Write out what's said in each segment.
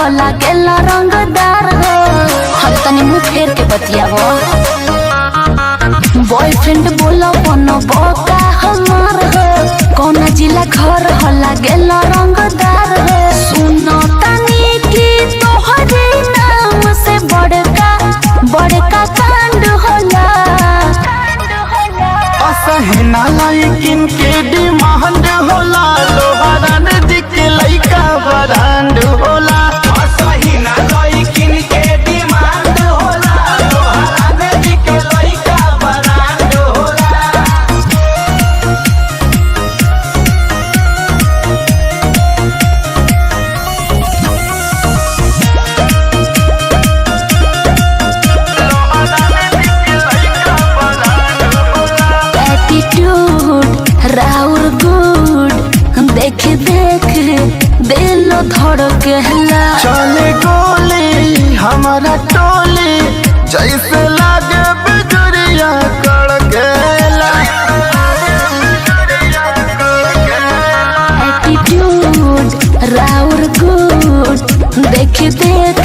होला गेला रंगदार हो। हर तनी मुँह फेर के बतियावो। बॉयफ्रेंड बोला बनो बोका हमार हो। कौन जिला घर होला गेला रंगदार हो। सुनो तनी की तोहरे नाम से बड़का बड़का कांड होला। असहिना लाइकिन के डिमांड होला। लोहारा नदी के लइका बरांड होला। असहिना लाइकिन के डिमांड होला। लोहारा नदी के लइका बरांड होला। एटीट्यूड राउर गुड देख देख दिल धड़केला। चले गोली हमारा टोली जैसे लागे बिजुरिया कड़केला। एटीट्यूड राउर गुड देख देख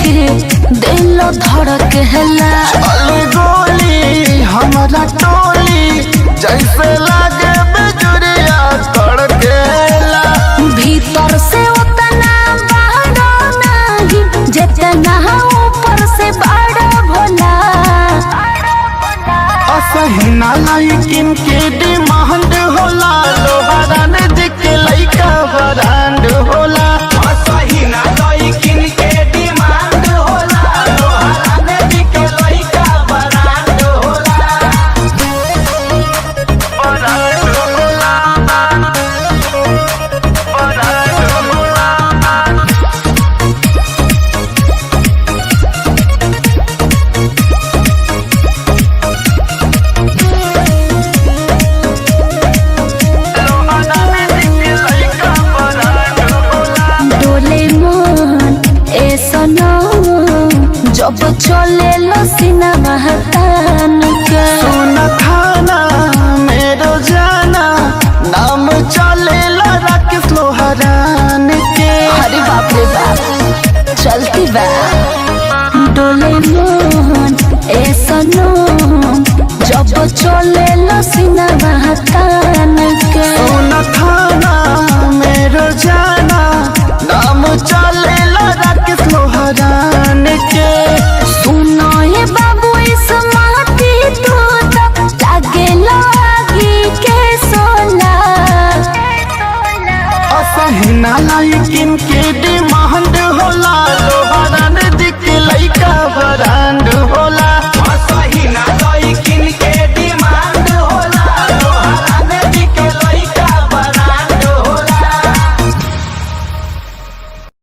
दिल धड़केला। चले गोली हमारा टोली जैसे लागे बिजुरिया कड़केला। भीतर से उतना बड़ा नहीं जितना ऊपर से बड़ा भोला। असहिना लाइकिन के डिमांड होला। लोहारा नदी के लइका बरांड होला। असहिना लाइकिन के डिमांड होला। लोहारा नदी के लइका बरांड होला। बरांड होला। बरांड होला। डोले मन ऐसा न जब चले लसीना महतान के। सोना खाना मेरो जाना नाम चलेला राकेश लोहारान के। अरे बाप रे बाप चलती बा। डोले मन ऐसा न जब चले लसीना महतान के। सोना खाना मेरो जाना